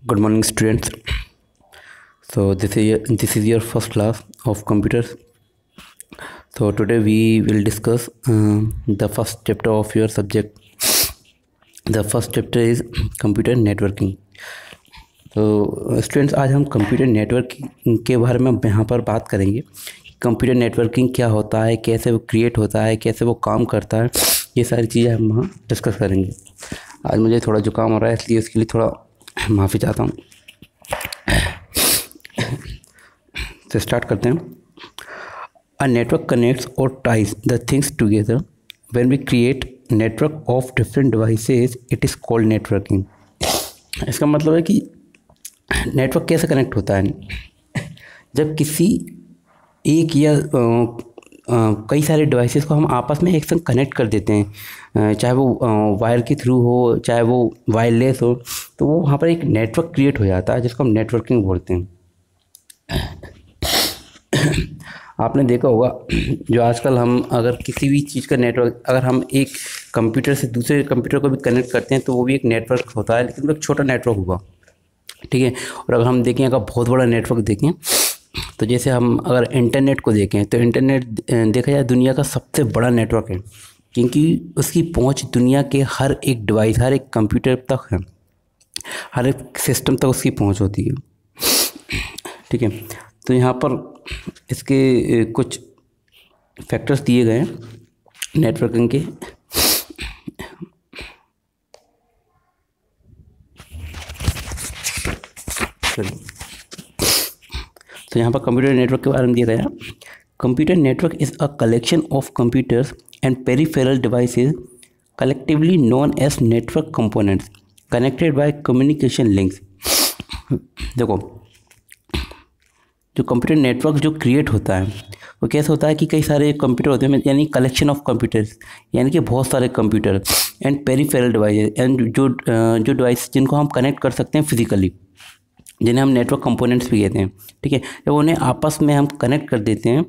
Good morning, students. So this is your first class of computers. So today we will discuss the first chapter of your subject. The first chapter is computer networking. तो students, आज हम computer networking के बारे में यहाँ पर बात करेंगे। कंप्यूटर नेटवर्किंग क्या होता है, कैसे वो क्रिएट होता है, कैसे वो काम करता है, ये सारी चीज़ें हम वहाँ डिस्कस करेंगे। आज मुझे थोड़ा जुकाम हो रहा है, इसलिए उसके लिए थोड़ा माफ़ी चाहता हूँ। तो स्टार्ट करते हैं। अ नेटवर्क कनेक्ट्स और ties the things together. When we create network of different devices it is called networking. इसका मतलब है कि नेटवर्क कैसे कनेक्ट होता है। जब किसी एक या कई सारे डिवाइसेस को हम आपस में एक संग कनेक्ट कर देते हैं, चाहे वो वायर के थ्रू हो, चाहे वो वायरलेस हो, तो वो वहाँ पर एक नेटवर्क क्रिएट हो जाता है जिसको हम नेटवर्किंग बोलते हैं। आपने देखा होगा, जो आजकल हम अगर किसी भी चीज़ का नेटवर्क, अगर हम एक कंप्यूटर से दूसरे कंप्यूटर को भी कनेक्ट करते हैं तो वो भी एक नेटवर्क होता है, लेकिन वो एक छोटा नेटवर्क होगा, ठीक है। और अगर हम देखें, अगर बहुत बड़ा नेटवर्क देखें, तो जैसे हम अगर इंटरनेट को देखें तो इंटरनेट देखा जाए दुनिया का सबसे बड़ा नेटवर्क है, क्योंकि उसकी पहुंच दुनिया के हर एक डिवाइस, हर एक कंप्यूटर तक है, हर एक सिस्टम तक उसकी पहुंच होती है, ठीक है। तो यहाँ पर इसके कुछ फैक्टर्स दिए गए हैं नेटवर्किंग के। तो यहाँ पर कंप्यूटर नेटवर्क के बारे में दिया गया। Computer network is a collection of computers and peripheral devices collectively known as network components connected by communication links. देखो, जो कंप्यूटर नेटवर्क जो क्रिएट होता है वो कैसे होता है कि कई सारे कंप्यूटर होते हैं, यानी कलेक्शन ऑफ कंप्यूटर्स, यानी कि बहुत सारे computer and peripheral devices, and जो डिवाइस जिनको हम कनेक्ट कर सकते हैं फिजिकली, जिन्हें हम नेटवर्क कंपोनेंट्स भी कहते हैं, ठीक है। जब उन्हें आपस में हम कनेक्ट कर देते हैं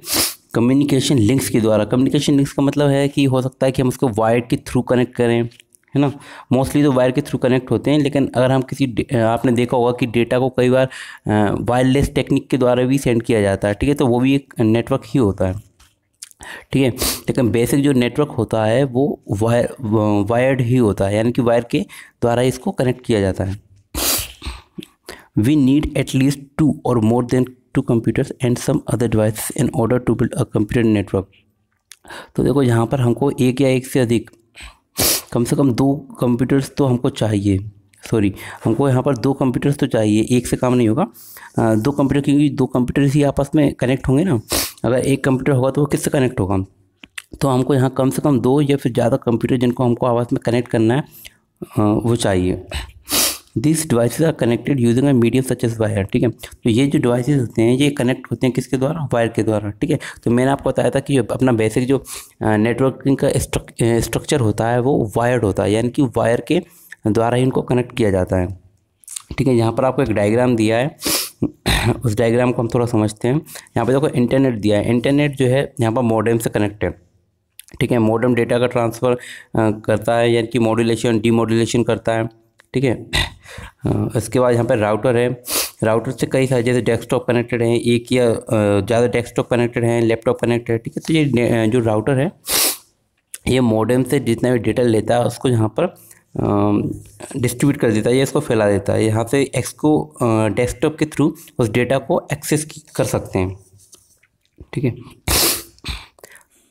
कम्युनिकेशन लिंक्स के द्वारा। कम्युनिकेशन लिंक्स का मतलब है कि हो सकता है कि हम उसको वायर के थ्रू कनेक्ट करें, है ना। मोस्टली तो वायर के थ्रू कनेक्ट होते हैं, लेकिन अगर हम आपने देखा होगा कि डेटा को कई बार वायरलेस टेक्निक के द्वारा भी सेंड किया जाता है, ठीक है, तो वो भी एक नेटवर्क ही होता है, ठीक है। लेकिन बेसिक जो नेटवर्क होता है वो वायर्ड ही होता है, यानी कि वायर के द्वारा इसको कनेक्ट किया जाता है। We need at least 2 or more than 2 computers and some other devices in order to build a computer network। तो देखो, यहाँ पर हमको एक या एक से अधिक, कम से कम 2 कंप्यूटर्स तो हमको चाहिए। हमको यहाँ पर 2 कंप्यूटर्स तो चाहिए, एक से काम नहीं होगा। 2 कंप्यूटर, क्योंकि 2 कंप्यूटर्स ही आपस में कनेक्ट होंगे ना। अगर एक कंप्यूटर होगा तो वो किससे कनेक्ट होगा, तो हमको यहाँ कम से कम 2 या फिर ज़्यादा कंप्यूटर जिनको हमको आपस में कनेक्ट करना है वो चाहिए। This devices are connected using a medium such as wire, ठीक है। तो ये जो डिवाइसेस होते हैं ये कनेक्ट होते हैं किसके द्वारा, वायर के द्वारा, ठीक है। तो मैंने आपको बताया था कि अपना बेसिक जो नेटवर्किंग का स्ट्रक्चर होता है वो वायर्ड होता है, यानी कि वायर के द्वारा ही इनको कनेक्ट किया जाता है, ठीक है। यहाँ पर आपको एक डायग्राम दिया है, उस डायग्राम को हम थोड़ा समझते हैं। यहाँ पर देखो इंटरनेट दिया है। इंटरनेट जो है यहाँ पर मॉडेम से कनेक्ट है, ठीक है। मॉडेम डेटा का ट्रांसफ़र करता है, यानी कि मॉड्यूलेशन डीमॉड्यूलेशन करता है, ठीक है। इसके बाद यहाँ पर राउटर है। राउटर से कई सारे, जैसे डेस्कटॉप कनेक्टेड हैं, एक या ज़्यादा डेस्कटॉप कनेक्टेड हैं, लैपटॉप कनेक्टेड है, ठीक है। तो ये जो राउटर है ये मॉडेम से जितना भी डेटा लेता है उसको यहाँ पर डिस्ट्रीब्यूट कर देता है, या इसको फैला देता है। यहाँ से इसको डेस्कटॉप के थ्रू उस डेटा को एक्सेस कर सकते हैं, ठीक है।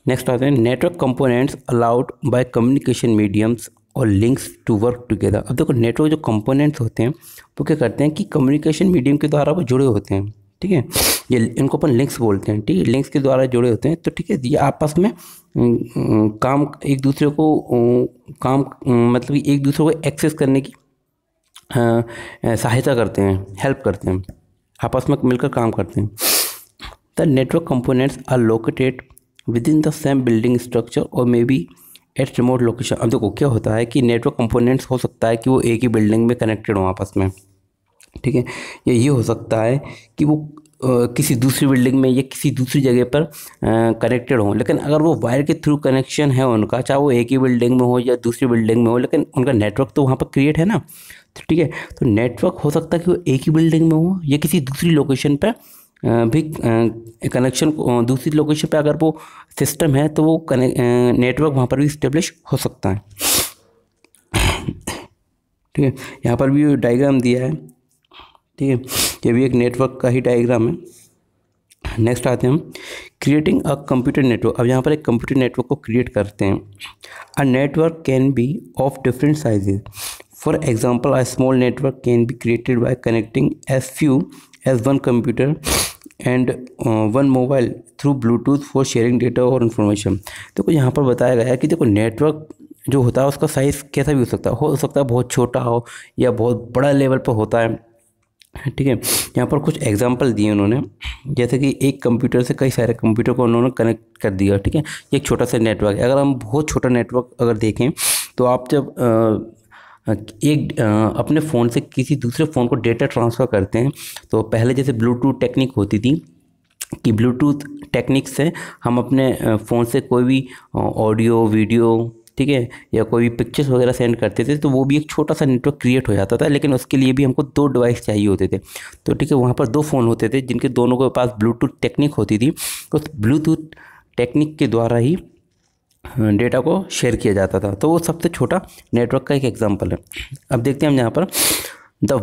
नेक्स्ट आते हैं network components allowed by communication mediums और लिंक्स टू वर्क टुगेदर। अब देखो, नेटवर्क जो कंपोनेंट्स होते हैं वो क्या करते हैं कि कम्युनिकेशन मीडियम के द्वारा वो जुड़े होते हैं, ठीक है। ये इनको अपन लिंक्स बोलते हैं, ठीक है। लिंक्स के द्वारा जुड़े होते हैं, तो ठीक है, ये आपस में काम एक दूसरे को मतलब एक दूसरे को एक्सेस करने की सहायता करते हैं, हेल्प करते हैं, आपस में मिलकर काम करते हैं। The network components are located within the same building structure और may be at remote location. अब देखो, क्या होता है कि नेटवर्क कंपोनेंट्स हो सकता है कि वो एक ही बिल्डिंग में कनेक्टेड हो आपस में, ठीक है। ये हो सकता है कि वो किसी दूसरी बिल्डिंग में या किसी दूसरी जगह पर कनेक्टेड हों, लेकिन अगर वो वायर के थ्रू कनेक्शन है उनका, चाहे वो एक ही बिल्डिंग में हो या दूसरी बिल्डिंग में हो, लेकिन उनका नेटवर्क तो वहाँ पर क्रिएट है ना। ठीक है। तो नेटवर्क हो सकता है कि वो एक ही बिल्डिंग में हो या किसी दूसरी लोकेशन पे भी कनेक्शन दूसरी लोकेशन पे अगर वो सिस्टम है तो वो नेटवर्क वहाँ पर भी इस्टेब्लिश हो सकता है। ठीक है, यहाँ पर भी डायग्राम दिया है। ठीक है, ये भी एक नेटवर्क का ही डायग्राम है। नेक्स्ट आते हैं हम क्रिएटिंग अ कंप्यूटर नेटवर्क। अब यहाँ पर एक कंप्यूटर नेटवर्क को क्रिएट करते हैं। A network can be of different sizes. For example a small network can be created by connecting as few as one computer and one mobile through Bluetooth for sharing data और information. तो यहाँ पर बताया गया है कि देखो network जो होता है उसका साइज़ कैसा भी हो सकता है बहुत छोटा हो या बहुत बड़ा लेवल पर होता है। ठीक है, यहाँ पर कुछ एग्जांपल दिए उन्होंने, जैसे कि एक कंप्यूटर से कई सारे कंप्यूटर को उन्होंने कनेक्ट कर दिया। ठीक है, एक छोटा सा नेटवर्क है। अगर हम बहुत छोटा नेटवर्क अगर देखें तो आप जब अपने फ़ोन से किसी दूसरे फ़ोन को डेटा ट्रांसफ़र करते हैं तो पहले जैसे ब्लूटूथ टेक्निक होती थी कि ब्लूटूथ टेक्निक से हम अपने फ़ोन से कोई भी ऑडियो वीडियो, ठीक है, या कोई भी पिक्चर्स वगैरह सेंड करते थे तो वो भी एक छोटा सा नेटवर्क क्रिएट हो जाता था, लेकिन उसके लिए भी हमको 2 डिवाइस चाहिए होते थे। तो ठीक है, वहाँ पर 2 फ़ोन होते थे जिनके दोनों के पास ब्लूटूथ टेक्निक होती थी। उस ब्लूटूथ टेक्निक के द्वारा ही डेटा को शेयर किया जाता था। तो वो सबसे छोटा नेटवर्क का एक एग्जाम्पल है। अब देखते हैं हम यहाँ पर the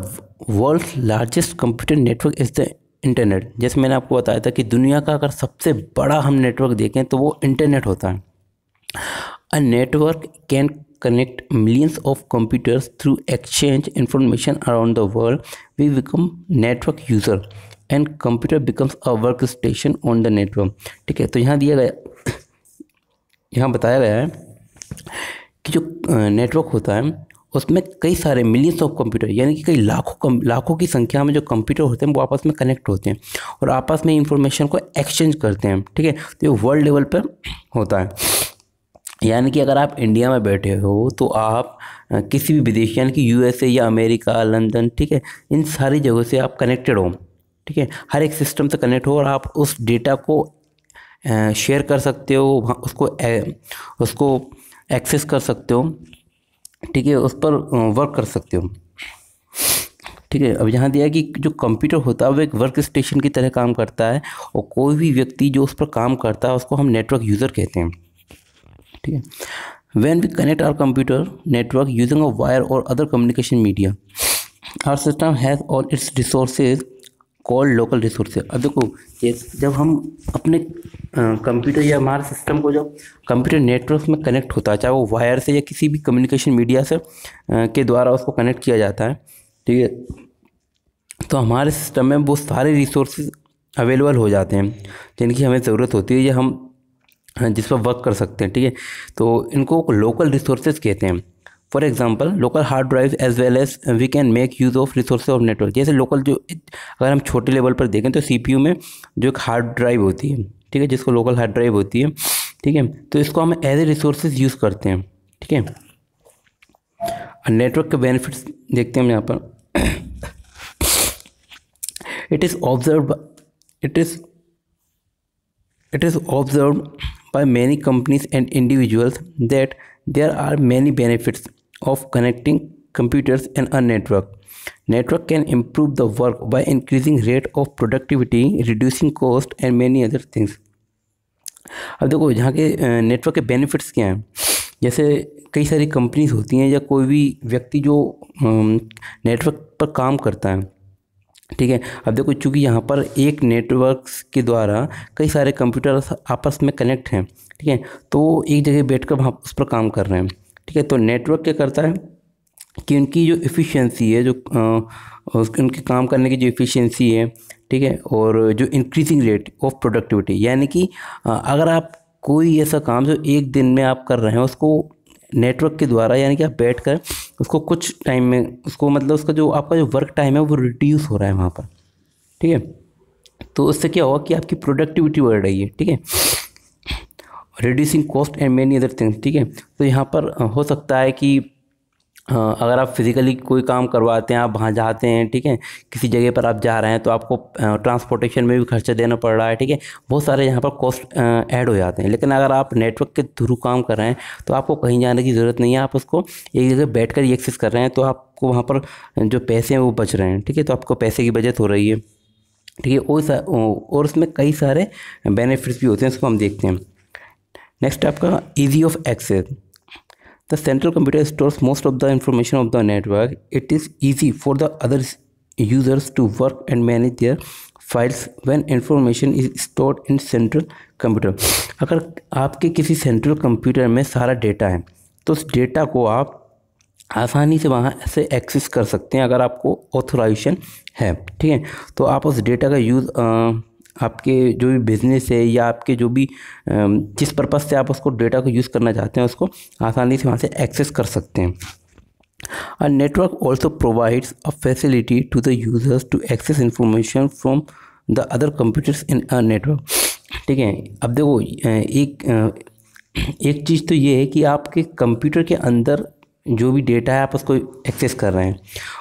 world's largest computer network is the internet. जैसे मैंने आपको बताया था कि दुनिया का अगर सबसे बड़ा हम नेटवर्क देखें तो वो इंटरनेट होता है। A network can connect millions of computers through exchange information around the world. We become network user and computer becomes a workstation on the network. ठीक है, तो यहाँ बताया गया है कि जो नेटवर्क होता है उसमें कई सारे मिलियंस ऑफ कंप्यूटर यानी कि कई लाखों की संख्या में जो कंप्यूटर होते हैं वो आपस में कनेक्ट होते हैं और आपस में इंफॉर्मेशन को एक्सचेंज करते हैं। ठीक है, तो ये वर्ल्ड लेवल पर होता है। यानी कि अगर आप इंडिया में बैठे हो तो आप किसी भी विदेश यानी कि यूएसए या अमेरिका, लंदन, ठीक है, इन सारी जगहों से आप कनेक्टेड हो। ठीक है, हर एक सिस्टम से कनेक्ट हो और आप उस डेटा को शेयर कर सकते हो, उसको एक्सेस कर सकते हो। ठीक है, उस पर वर्क कर सकते हो। ठीक है, अब यहाँ दिया है कि जो कंप्यूटर होता है वो एक वर्क स्टेशन की तरह काम करता है और कोई भी व्यक्ति जो उस पर काम करता है उसको हम नेटवर्क यूज़र कहते हैं। ठीक है, when we connect our computer network using a wire or other communication media, our system has all its resources called local resources। अब देखो ये जब हम अपने कंप्यूटर या हमारे सिस्टम को जब कंप्यूटर नेटवर्क में कनेक्ट होता है, चाहे वो वायर से या किसी भी कम्युनिकेशन मीडिया से के द्वारा उसको कनेक्ट किया जाता है। ठीक है, तो हमारे सिस्टम में वो सारे रिसोर्सेज अवेलेबल हो जाते हैं जिनकी हमें ज़रूरत होती है या हम जिस पर वर्क कर सकते हैं। ठीक है, तो इनको लोकल रिसोर्सेज कहते हैं। For example local hard drive as well as we can make use of resources of network. जैसे लोकल जो अगर हम छोटे लेवल पर देखें तो सीपीयू में जो एक हार्ड ड्राइव होती है, ठीक है, जिसको लोकल हार्ड ड्राइव होती है। ठीक है, तो इसको हम एज ए रिसोर्सेज यूज़ करते हैं। ठीक है, नेटवर्क के बेनिफिट्स देखते हैं हम यहाँ पर। It is observed by many companies and individuals that there are many benefits of connecting computers in a network. Network can improve the work by increasing rate of productivity, reducing cost and many other things. अब देखो यहाँ के network के benefits क्या हैं। जैसे कई सारी कंपनीज होती हैं या कोई भी व्यक्ति जो नेटवर्क पर काम करता है। ठीक है, अब देखो चूँकि यहाँ पर एक नेटवर्क के द्वारा कई सारे कंप्यूटर आपस में कनेक्ट हैं। ठीक है, तो एक जगह बैठकर वहाँ उस पर काम कर रहे हैं। ठीक है, तो नेटवर्क क्या करता है कि उनकी जो एफिशिएंसी है, जो उनके काम करने की जो एफिशिएंसी है, ठीक है, और जो इंक्रीजिंग रेट ऑफ प्रोडक्टिविटी, यानी कि अगर आप कोई ऐसा काम जो एक दिन में आप कर रहे हैं उसको नेटवर्क के द्वारा, यानी कि आप बैठकर उसको कुछ टाइम में उसको मतलब उसका जो आपका जो वर्क टाइम है वो रिड्यूस हो रहा है वहाँ पर। ठीक है, तो उससे क्या होगा कि आपकी प्रोडक्टिविटी बढ़ रही है। ठीक है, reducing cost and many other things. ठीक है, तो यहाँ पर हो सकता है कि अगर आप फिज़िकली कोई काम करवाते हैं, आप वहाँ जाते हैं, ठीक है, किसी जगह पर आप जा रहे हैं तो आपको ट्रांसपोर्टेशन में भी खर्चा देना पड़ रहा है, ठीक है, बहुत सारे यहाँ पर कॉस्ट ऐड हो जाते हैं। लेकिन अगर आप नेटवर्क के थ्रू काम कर रहे हैं तो आपको कहीं जाने की ज़रूरत नहीं है, आप उसको एक जगह बैठ कर ही एक्सेस कर रहे हैं, तो आपको वहाँ पर जो पैसे हैं वो बच रहे हैं, ठीक है, तो आपको पैसे की बचत हो रही है, ठीक है। और उसमें कई सारे बेनिफिट्स भी होते हैं, उसको हम देखते हैं। नेक्स्ट आपका easy of access. The central computer stores most of the information of the network. It is easy for the other users to work and manage their files when information is stored in central computer. अगर आपके किसी central computer में सारा data है तो उस data को आप आसानी से वहाँ से एक्सेस कर सकते हैं अगर आपको ऑथोराइजेशन है, ठीक है। तो आप उस डेटा का यूज़ आपके जो भी बिज़नेस है या आपके जो भी जिस पर्पज़ से आप उसको डेटा को यूज़ करना चाहते हैं उसको आसानी से वहाँ से एक्सेस कर सकते हैं। A network also provides a facility to the users to access information from the other computers in a network, ठीक है। अब देखो एक चीज़ तो ये है कि आपके कंप्यूटर के अंदर जो भी डेटा है आप उसको एक्सेस कर रहे हैं।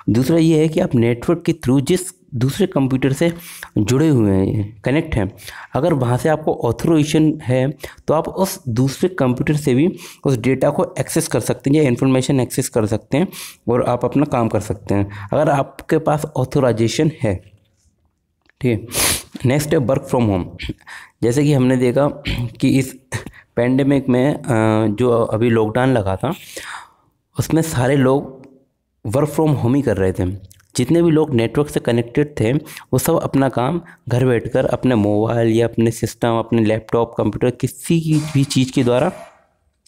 दूसरा ये है कि आप नेटवर्क के थ्रू जिस दूसरे कंप्यूटर से जुड़े हुए हैं, कनेक्ट हैं, अगर वहाँ से आपको ऑथोराइजेशन है तो आप उस दूसरे कंप्यूटर से भी उस डेटा को एक्सेस कर सकते हैं या इन्फॉर्मेशन एक्सेस कर सकते हैं और आप अपना काम कर सकते हैं अगर आपके पास ऑथोराइजेशन है, ठीक है। नेक्स्ट है वर्क फ्रॉम होम। जैसे कि हमने देखा कि इस पेंडेमिक में जो अभी लॉकडाउन लगा था उसमें सारे लोग वर्क फ्रॉम होम ही कर रहे थे। जितने भी लोग नेटवर्क से कनेक्टेड थे वो सब अपना काम घर बैठकर अपने मोबाइल या अपने सिस्टम, अपने लैपटॉप, कंप्यूटर, किसी की भी चीज़ के द्वारा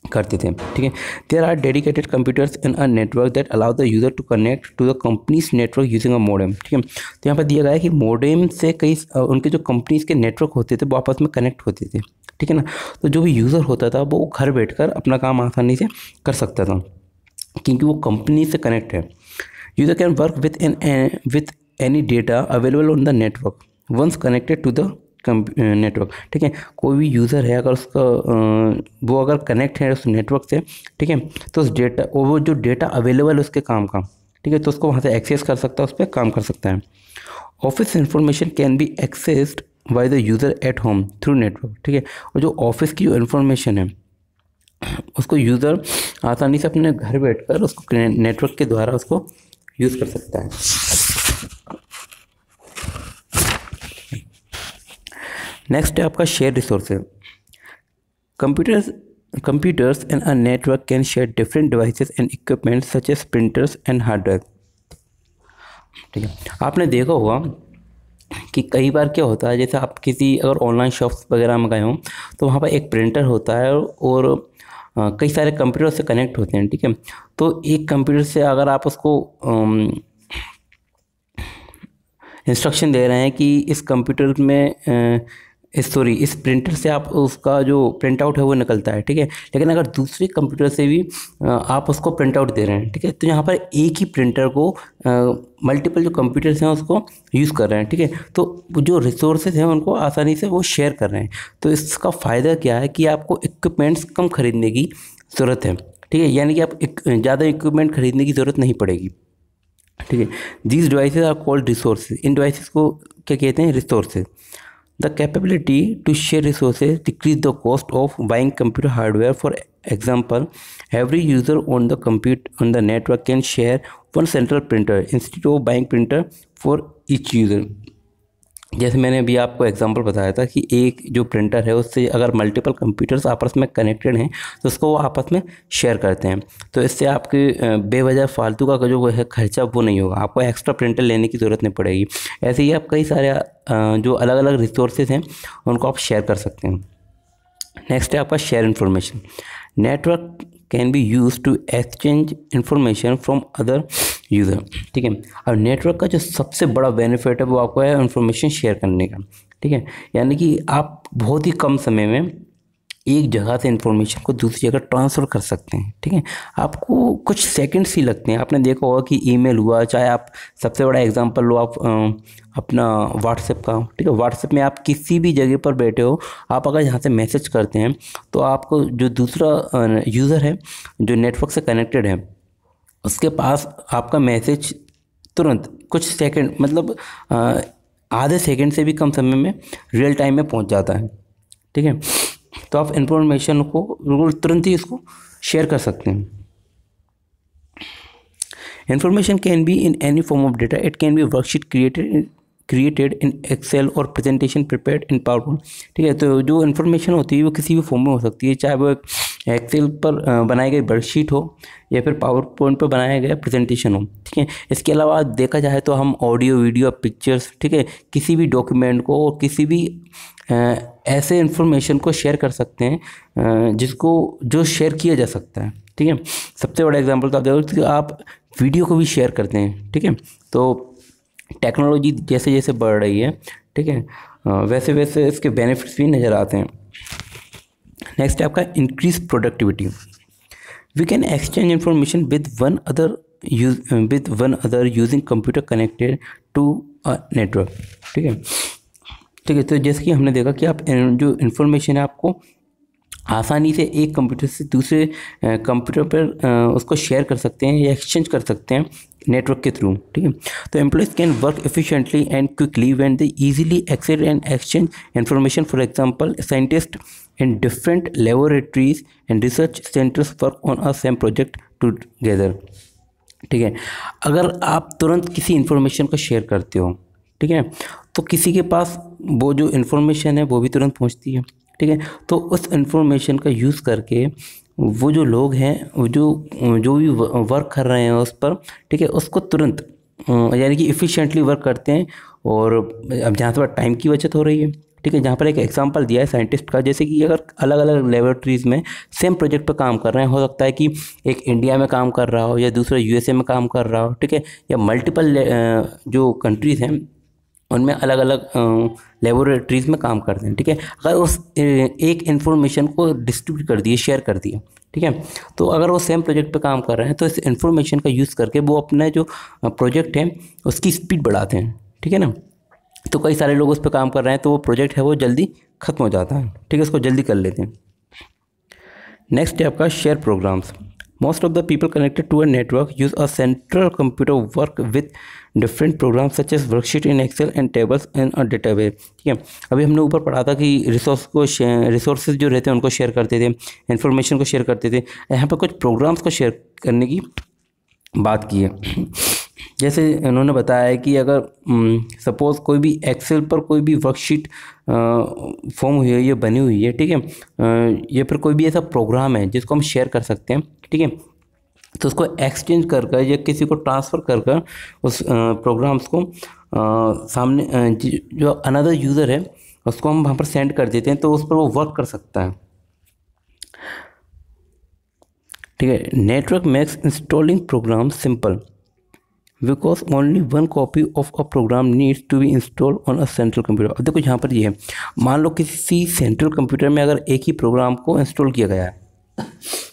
करते थे, ठीक है। There are dedicated computers in a network that allow the user to connect to the company's network using a modem, ठीक है। तो यहाँ पर दिया गया है कि मॉडेम से कई उनके जो कंपनीज के नेटवर्क होते थे वो आपस में कनेक्ट होते थे, ठीक है ना। तो जो भी यूज़र होता था वो घर बैठकर अपना काम आसानी से कर सकता था क्योंकि वो कंपनी से कनेक्ट है। User can work with any data available on the network once connected to the network, ठीक है। कोई भी यूज़र है अगर उसका वो अगर कनेक्ट है उस नेटवर्क से, ठीक है, तो उस डेटा वो जो डेटा अवेलेबल है उसके काम का, ठीक है, तो उसको वहाँ से एक्सेस कर सकता है, उस पर काम कर सकता है। Office information can B accessed by the user at home through network, ठीक है। और जो ऑफिस की जो इन्फॉर्मेशन है उसको यूज़र आसानी से अपने घर बैठकर उसको नेटवर्क के द्वारा उसको यूज़ कर सकता है। नेक्स्ट है आपका share resources. Computers and a network can share different devices and equipment such as printers and hard drive, ठीक है। आपने देखा होगा कि कई बार क्या होता है, जैसे आप किसी अगर ऑनलाइन शॉप्स वगैरह में गए हों तो वहाँ पर एक प्रिंटर होता है और कई सारे कंप्यूटर से कनेक्ट होते हैं, ठीक है। तो एक कंप्यूटर से अगर आप उसको इंस्ट्रक्शन दे रहे हैं कि इस कंप्यूटर में इस प्रिंटर से आप उसका जो प्रिंट आउट है वो निकलता है, ठीक है। लेकिन अगर दूसरे कंप्यूटर से भी आप उसको प्रिंट आउट दे रहे हैं, ठीक है, तो यहाँ पर एक ही प्रिंटर को मल्टीपल जो कंप्यूटर्स हैं उसको यूज़ कर रहे हैं, ठीक है। तो जो रिसोर्सेज हैं उनको आसानी से वो शेयर कर रहे हैं। तो इसका फ़ायदा क्या है कि आपको इक्विपमेंट्स कम खरीदने की ज़रूरत है, ठीक है, यानी कि आप ज़्यादा इक्विपमेंट खरीदने की ज़रूरत नहीं पड़ेगी, ठीक है। These devices are called resources. इन डिवाइसेस को क्या कहते हैं? Resources. The capability to share resources decrease the cost of buying computer hardware. For example, every user on the network can share one central printer instead of buying printer for each user. जैसे मैंने अभी आपको example बताया था कि एक जो printer है उससे अगर मल्टीपल कंप्यूटर्स आपस में कनेक्टेड हैं तो उसको वो आपस में शेयर करते हैं। तो इससे आपके बेवजह फालतू का जो है खर्चा वो नहीं होगा, आपको एक्स्ट्रा प्रिंटर लेने की ज़रूरत नहीं पड़ेगी। ऐसे ही आप कई सारे जो अलग अलग रिसोर्सेज हैं उनको आप शेयर कर सकते हैं। नेक्स्ट है आपका share information. Network can be use to exchange information from other user, ठीक है। और नेटवर्क का जो सबसे बड़ा बेनिफिट है वो आपको है इन्फॉर्मेशन शेयर करने का, ठीक है। यानी कि आप बहुत ही कम समय में एक जगह से इन्फॉर्मेशन को दूसरी जगह ट्रांसफ़र कर सकते हैं, ठीक है। आपको कुछ सेकंड्स ही लगते हैं। आपने देखा होगा कि ईमेल हुआ, चाहे आप सबसे बड़ा एग्जांपल लो आप अपना व्हाट्सएप का, ठीक है। व्हाट्सएप में आप किसी भी जगह पर बैठे हो, आप अगर यहाँ से मैसेज करते हैं तो आपको जो दूसरा यूज़र है जो नेटवर्क से कनेक्टेड है उसके पास आपका मैसेज तुरंत कुछ सेकंड, मतलब आधे सेकंड से भी कम समय में रियल टाइम में पहुंच जाता है। ठीक है, तो आप इंफॉर्मेशन को बिल्कुल तुरंत ही इसको शेयर कर सकते हैं। Information can be in any form of data, it can be worksheet created in Excel और प्रेजेंटेशन प्रिपेयर्ड इन पावरपॉइंट। ठीक है, तो जो इन्फॉर्मेशन होती है वो किसी भी फॉर्म में हो सकती है, चाहे वो एक्सेल पर बनाई गई वर्कशीट हो या फिर पावर पॉइंट पर बनाया गया प्रेजेंटेशन हो। ठीक है, इसके अलावा देखा जाए तो हम ऑडियो, वीडियो, पिक्चर्स, ठीक है, किसी भी डॉक्यूमेंट को और किसी भी ऐसे इन्फॉर्मेशन को शेयर कर सकते हैं जिसको जो शेयर किया जा सकता है। ठीक है, सबसे बड़ा एग्जांपल तो आप देखो कि आप वीडियो को भी शेयर करते हैं। ठीक है, तो टेक्नोलॉजी जैसे जैसे बढ़ रही है, ठीक है, वैसे वैसे इसके बेनिफिट्स भी नज़र आते हैं। नेक्स्ट है आपका increase productivity. We can exchange information with one other using computer connected to a network. ठीक है, ठीक है, तो जैसे कि हमने देखा कि आप जो इन्फॉर्मेशन है आपको आसानी से एक कंप्यूटर से दूसरे कंप्यूटर पर उसको शेयर कर सकते हैं या एक्सचेंज कर सकते हैं नेटवर्क के थ्रू। ठीक है, तो employees can work efficiently and quickly when they easily access and exchange information. For example, scientist in different laboratories and research centres work on a same project together. ठीक है, अगर आप तुरंत किसी इन्फॉर्मेशन को शेयर करते हो, ठीक है, तो किसी के पास वो जो इन्फॉर्मेशन है वो भी तुरंत पहुंचती है। ठीक है, तो उस इन्फॉर्मेशन का यूज़ करके वो जो लोग हैं, वो जो भी वर्क कर रहे हैं उस पर, ठीक है, उसको तुरंत यानी कि इफ़िशिएंटली वर्क करते हैं। और अब जहाँ से टाइम की बचत हो रही है। ठीक है, जहाँ पर एक एग्जांपल दिया है साइंटिस्ट का, जैसे कि अगर अलग अलग लेबोरेटरीज़ में सेम प्रोजेक्ट पर काम कर रहे हैं, हो सकता है कि एक इंडिया में काम कर रहा हो या दूसरा यूएसए में काम कर रहा हो, ठीक है, या मल्टीपल जो कंट्रीज़ हैं उनमें अलग अलग लेबोरेटरीज़ में काम करते हैं। ठीक है, अगर उस एक इन्फॉर्मेशन को डिस्ट्रीब्यूट कर दिए, शेयर कर दिए, ठीक है, तो अगर वो सेम प्रोजेक्ट पे काम कर रहे हैं तो इस इन्फॉर्मेशन का यूज़ करके वो अपना जो प्रोजेक्ट है उसकी स्पीड बढ़ाते हैं। ठीक है ना, तो कई सारे लोग उस पर काम कर रहे हैं तो वो प्रोजेक्ट है वो जल्दी ख़त्म हो जाता है। ठीक है, उसको जल्दी कर लेते हैं। नेक्स्ट है आपका share programs. Most of the people connected to a network use a central computer work with different programs such as worksheet in Excel and tables in a database। ठीक है, अभी हमने ऊपर पढ़ा था कि रिसोर्सेज जो रहते हैं उनको शेयर करते थे, इन्फॉर्मेशन को शेयर करते थे। यहाँ पर कुछ प्रोग्राम्स को शेयर करने की बात की है। जैसे उन्होंने बताया है कि अगर सपोज़ कोई भी एक्सेल पर कोई भी वर्कशीट फॉर्म हुई है, ये बनी हुई है, ठीक है, या फिर कोई भी ऐसा प्रोग्राम है जिसको हम शेयर कर सकते हैं, ठीक है, तो उसको एक्सचेंज कर कर या किसी को ट्रांसफ़र कर कर उस प्रोग्राम्स को सामने जो अनदर यूज़र है उसको हम वहाँ पर सेंड कर देते हैं, तो उस पर वो वर्क कर सकता है। ठीक है, network makes installing program simple because only one copy of a program needs to be install on a central computer. अब देखो यहाँ पर ये है, मान लो किसी सेंट्रल कंप्यूटर में अगर एक ही प्रोग्राम को इंस्टॉल किया गया है,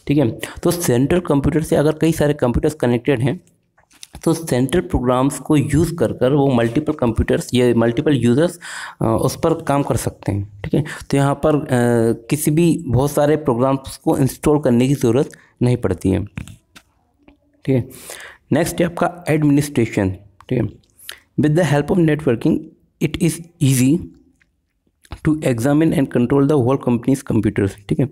ठीक है, तो सेंट्रल कंप्यूटर से अगर कई सारे कंप्यूटर्स कनेक्टेड हैं तो सेंट्रल प्रोग्राम्स को यूज़ कर कर वो मल्टीपल कंप्यूटर्स या मल्टीपल यूज़र्स उस पर काम कर सकते हैं। ठीक है, तो यहाँ पर किसी भी बहुत सारे प्रोग्राम्स को इंस्टॉल करने की ज़रूरत नहीं पड़ती है। ठीक है, नेक्स्ट है आपका एडमिनिस्ट्रेशन। ठीक है, with the help of networking it is easy to examine and control the whole company's computers. ठीक है,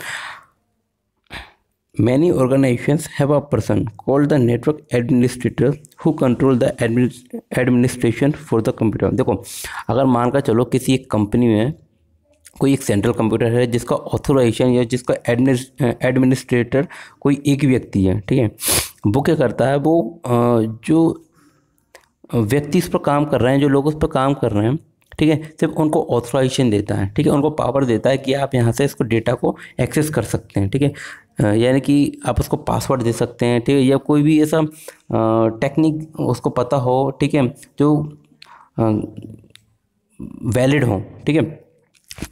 Many organizations have a person called the network administrator who control the administration for the computer। देखो, अगर मान कर चलो किसी एक company में कोई एक सेंट्रल कंप्यूटर है जिसका ऑथोराइजेशन या जिसका एडमिनिस्ट्रेटर कोई एक व्यक्ति है, ठीक है, वो क्या करता है, वो जो व्यक्ति इस पर काम कर रहे हैं, जो लोग उस पर काम कर रहे हैं, ठीक है, सिर्फ उनको ऑथोराइजेशन देता है। ठीक है, उनको पावर देता है कि आप यहाँ से इसको डेटा को एक्सेस कर सकते हैं। ठीक है, यानी कि आप उसको पासवर्ड दे सकते हैं, ठीक है, या कोई भी ऐसा टेक्निक उसको पता हो, ठीक है, जो वैलिड हो, ठीक है,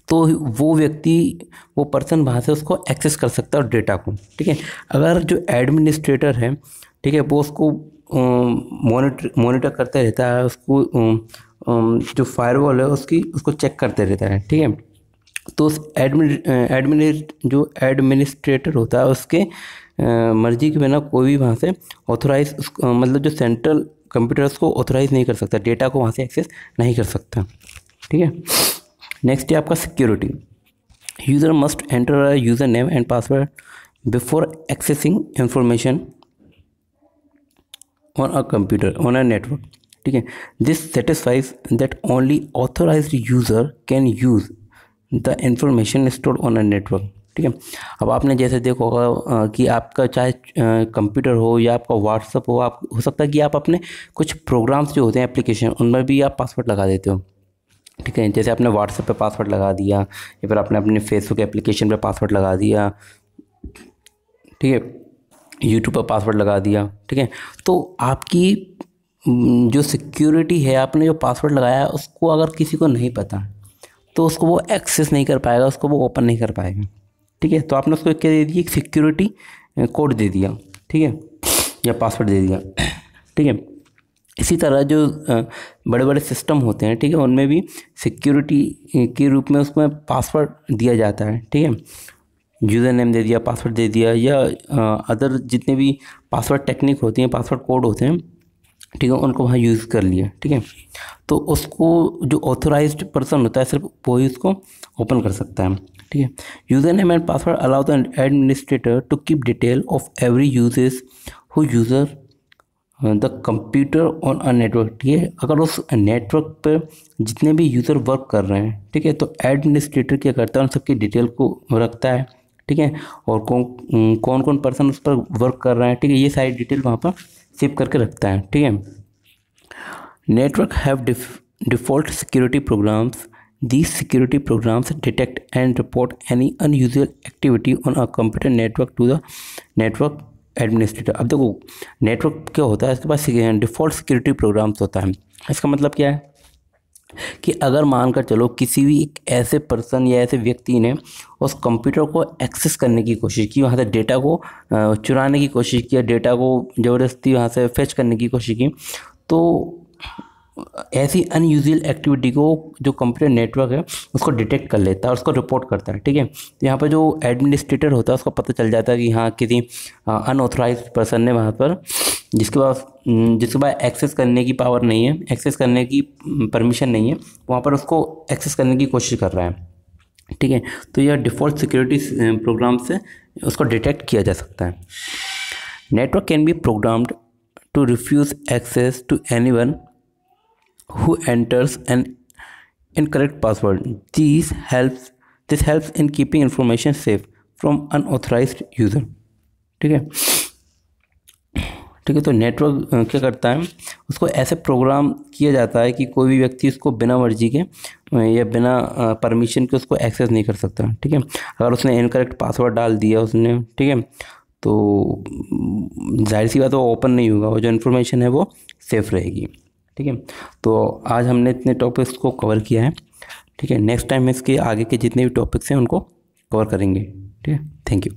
तो वो व्यक्ति, वो पर्सन वहाँ से उसको एक्सेस कर सकता है डेटा को। ठीक है, अगर जो एडमिनिस्ट्रेटर है, ठीक है, वो उसको मॉनिटर करते रहता है, उसको जो फायरवॉल है उसको चेक करते रहता है। ठीक है, तो उस जो एडमिनिस्ट्रेटर होता है उसके मर्जी के बिना कोई भी वहाँ से ऑथोराइज मतलब जो सेंट्रल कंप्यूटर्स को ऑथोराइज नहीं कर सकता, डेटा को वहाँ से एक्सेस नहीं कर सकता। ठीक है, नेक्स्ट है आपका security. User must enter a user name and password before accessing information on a computer on a network. ठीक है, this satisfies that only authorised user can use the information stored on a network. ठीक है, अब आपने जैसे देखा होगा कि आपका चाहे कंप्यूटर हो या आपका व्हाट्सअप हो, आप हो सकता है कि आप अपने कुछ प्रोग्राम्स जो होते हैं एप्लीकेशन, उनमें भी आप पासवर्ड लगा देते हो। ठीक है, जैसे आपने व्हाट्सएप पे पासवर्ड लगा दिया या फिर आपने अपने फेसबुक एप्लीकेशन पे पासवर्ड लगा दिया। ठीक है, यूट्यूब पर पासवर्ड लगा दिया। ठीक है, तो आपकी जो सिक्योरिटी है, आपने जो पासवर्ड लगाया है उसको अगर किसी को नहीं पता तो उसको वो एक्सेस नहीं कर पाएगा, उसको वो ओपन नहीं कर पाएगा। ठीक है, तो आपने उसको क्या दे दिया, एक सिक्योरिटी कोड दे दिया। ठीक है, या पासवर्ड दे दिया। ठीक है, इसी तरह जो बड़े बड़े सिस्टम होते हैं, ठीक है, उनमें भी सिक्योरिटी के रूप में उसमें पासवर्ड दिया जाता है। ठीक है, यूज़र नेम दे दिया, पासवर्ड दे दिया, या अदर जितने भी पासवर्ड टेक्निक होती हैं, पासवर्ड कोड होते हैं, ठीक है, उनको वहाँ यूज़ कर लिया। ठीक है, तो उसको जो ऑथोराइज्ड पर्सन होता है सिर्फ वो ही उसको ओपन कर सकता है। ठीक है, user name and password allow the administrator to keep detail of every यूजेस who user the computer on a network. ठीक है, अगर उस नेटवर्क पर जितने भी यूज़र वर्क कर रहे हैं, ठीक है, तो एडमिनिस्ट्रेटर क्या करता है, उन सबकी डिटेल को रखता है। ठीक है, और कौन कौन पर्सन उस पर वर्क कर रहे हैं, ठीक है, ये सारी डिटेल वहाँ पर सेव करके रखता है। ठीक है, network have default security programs. These security programs detect and report any unusual activity on a computer network to the network administrator। अब देखो नेटवर्क क्या होता है, इसके पास डिफ़ॉल्ट सिक्योरिटी प्रोग्राम्स होता है। इसका मतलब क्या है कि अगर मानकर चलो किसी भी एक ऐसे पर्सन या ऐसे व्यक्ति ने उस कंप्यूटर को एक्सेस करने की कोशिश की, वहाँ से डेटा को चुराने की कोशिश की, डेटा को ज़बरदस्ती वहाँ से फेच करने की कोशिश की, तो ऐसी अनयूजुअल एक्टिविटी को जो कंप्यूटर नेटवर्क है उसको डिटेक्ट कर लेता है और उसको रिपोर्ट करता है। ठीक है, तो यहाँ पर जो एडमिनिस्ट्रेटर होता है उसको पता चल जाता है कि हाँ किसी अनऑथराइज्ड पर्सन ने वहाँ पर जिसके पास एक्सेस करने की पावर नहीं है, एक्सेस करने की परमिशन नहीं है, वहाँ पर उसको एक्सेस करने की कोशिश कर रहा है। ठीक है, तो यह डिफ़ॉल्ट सिक्योरिटी प्रोग्राम से उसको डिटेक्ट किया जा सकता है। Network can be programmed to refuse access to anyone who enters an incorrect password. This helps in keeping information safe from unauthorized user। ठीक है, ठीक है, तो नेटवर्क क्या करता है, उसको ऐसे प्रोग्राम किया जाता है कि कोई भी व्यक्ति उसको बिना मर्जी के या बिना परमिशन के उसको एक्सेस नहीं कर सकता। ठीक है, अगर उसने इनकरेक्ट पासवर्ड डाल दिया उसने, ठीक है, तो जाहिर सी बात है वो ओपन नहीं होगा, वो जो इन्फॉर्मेशन है वो सेफ रहेगी। ठीक है, तो आज हमने इतने टॉपिक्स को कवर किया है। ठीक है, नेक्स्ट टाइम इसके आगे के जितने भी टॉपिक्स हैं उनको कवर करेंगे। ठीक है, थैंक यू।